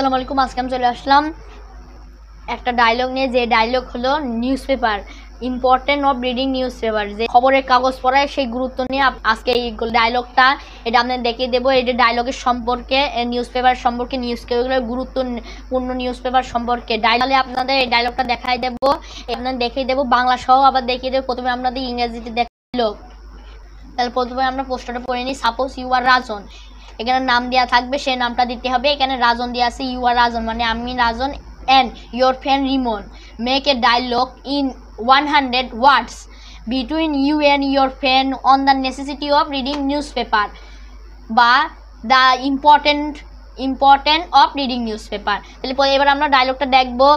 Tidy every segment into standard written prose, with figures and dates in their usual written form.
আসসালামু আলাইকুম। আজকে আমি চলে আসলাম একটা ডায়লগ নিয়ে, যে ডায়লগ হলো news paper, important of reading news paper, যে খবরের কাগজ পড়ায় সেই গুরুত্ব নিয়ে আজকে এই ডায়লগটা এটা আপনাদের দেখিয়ে দেবো। এটা ডায়লগের সম্পর্কে, নিউজ পেপার সম্পর্কে, নিউজ পেপারের গুরুত্বপূর্ণ নিউজ পেপার সম্পর্কে ডায়লগে আপনাদের এই ডায়লগটা দেখাই দেবো, আপনাদের দেখিয়ে দেবো বাংলা সহ, আবার দেখিয়ে দেবো। প্রথমে আপনাদের ইংরেজিতে দেখালো, তাহলে প্রথমে আমরা পোস্টারটা পড়ে নিই। সাপোজ ইউ আর রাজন, এখানে নাম দেওয়া থাকবে, সেই নামটা দিতে হবে। এখানে রাজন দেওয়া আছে, ইউ আর রাজন মানে আমি রাজন, and your friend Rimon make a dialogue in 100 words between you and your friend on the necessity of reading newspaper বা the important of reading newspaper। তাহলে এবার আমরা ডায়লগটা দেখবো।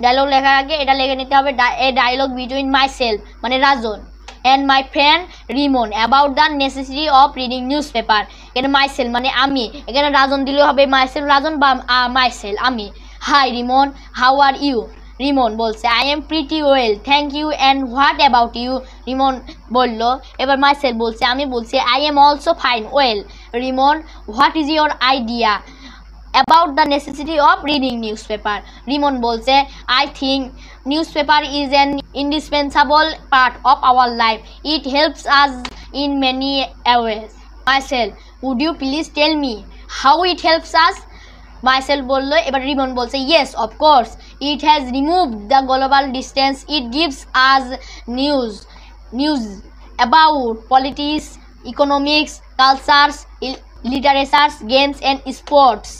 ডায়লগ লেখার আগে এটা লিখে নিতে হবে, a dialogue between myself মানে রাজন and my friend Rimon about the necessity of reading newspaper। এখানে myself মানে আমি, এখানে রাজন দিলেও হবে, myself রাজন বা myself আমি। Hi Rimon, how are you? Rimon বলছে I am pretty well, thank you, and what about you? Rimon বললো। এবার myself বলছে আমি বলছি I am also fine, well. Rimon, what is your idea about the necessity of reading newspaper? Rimon বলছে I think newspaper is an indispensable part of our life. It helps us in many ways. Myself, would you please tell me how it helps us? Myself বললো। এবার রিমন বলছে yes of course, it has removed the global distance, it gives us news about politics, economics, cultures, literature, games and sports,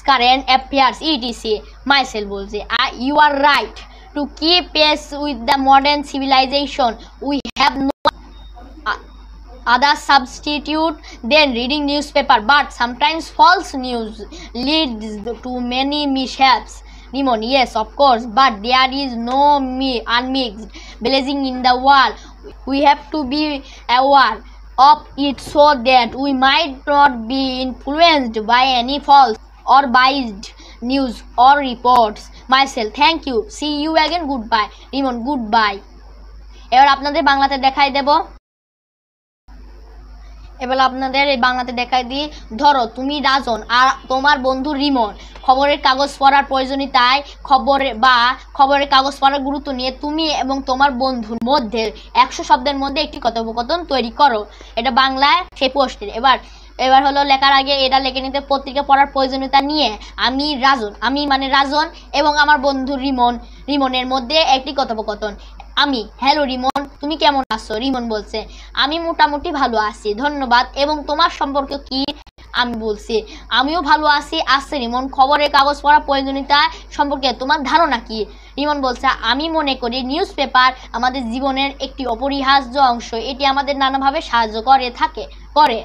current affairs etc. Myself বলছে you are right, to keep pace with the modern civilization we have no other substitute than reading newspaper, but sometimes false news leads to many mishaps. Rimon, yes of course, but there is no unmixed blessing in the world. We have to be aware of it so that we might not be influenced by any false or biased news or reports. Myself, thank you, see you again, goodbye. Rimon, goodbye. এবার আপনাদের বাংলাতে দেখাই দেব। এবার আপনাদের এই বাংলাতে দেখাই দিই। ধরো তুমি রাজন আর তোমার বন্ধু রিমন খবরের কাগজ পড়ার প্রয়োজনীয়তায় খবরের কাগজ পড়ার গুরুত্ব নিয়ে তুমি এবং তোমার বন্ধুর মধ্যে 100 শব্দের মধ্যে একটি কথোপকথন তৈরি করো। এটা বাংলায় সেই পোস্টের। এবার হলো লেখার আগে এটা লিখে নিতে পত্রিকা পড়ার প্রয়োজনীয়তা নিয়ে আমি মানে রাজন এবং আমার বন্ধু রিমনের মধ্যে একটি কথোপকথন। আমি, হ্যালো রিমন, তুমি কেমন আছো? রিমন বলছে আমি মোটামুটি ভালো আছি, ধন্যবাদ, এবং তোমার সম্পর্কে কি? আমি বলছি আমিও ভালো আছি। রিমন, খবরের কাগজ পড়ার প্রয়োজনীয়তা সম্পর্কে তোমার ধারণা কি? রিমন বলছে আমি মনে করি নিউজ পেপার আমাদের জীবনের একটি অপরিহার্য অংশ, এটি আমাদের নানাভাবে সাহায্য করে।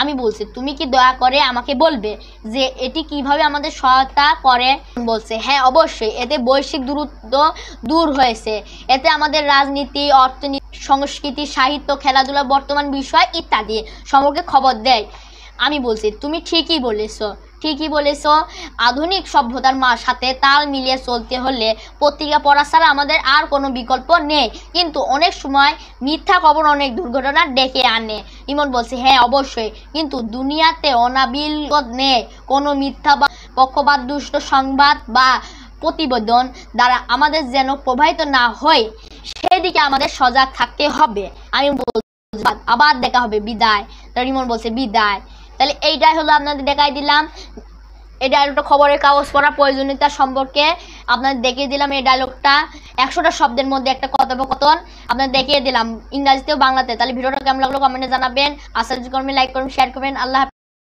আমি বলছি তুমি কি দয়া করে আমাকে বলবে যে এটি কিভাবে আমাদের সহায়তা করে? বলছে হ্যাঁ অবশ্যই, এতে বৈশ্বিক দূরত্ব দূর হয়েছে, এতে আমাদের রাজনীতি, অর্থনীতি, সংস্কৃতি, সাহিত্য, খেলাধুলা, বর্তমান বিষয় ইত্যাদি সম্পর্কে খবর দেয়। আমি বলছি তুমি ঠিকই বলেছ। আধুনিক সভ্যতার সাথে তাল মিলিয়ে চলতে হলে পত্রিকা পড়া ছাড়া আমাদের আর কোনো বিকল্প নেই, কিন্তু অনেক সময় মিথ্যা খবর অনেক দুর্ঘটনা ডেকে আনে। ইমন বলছে হ্যাঁ অবশ্যই, কিন্তু দুনিয়াতে অনাবিল নেই কোনো মিথ্যা বা পক্ষপাত দুষ্ট সংবাদ বা প্রতিবেদন দ্বারা আমাদের যেন প্রভাবিত না হয়, সেদিকে আমাদের সজাগ থাকতে হবে। আমি বলছি আবার দেখা হবে, বিদায়। রিমন বলছে বিদায়। তাহলে এইটাই হলো আপনাদের দেখাই দিলাম। এই ডায়লগটা খবরের কাগজ পড়ার প্রয়োজনীয়তা সম্পর্কে আপনাদের দেখিয়ে দিলাম। এই ডায়লগটা 100টা শব্দের মধ্যে একটা কথোপকথন আপনাদের দেখিয়ে দিলাম, ইংরেজিতেও বাংলাতে। তাহলে ভিডিওটা কেমন লাগলো কমেন্টে জানাবেন। আশা করি লাইক করবেন, শেয়ার করবেন। আল্লাহ।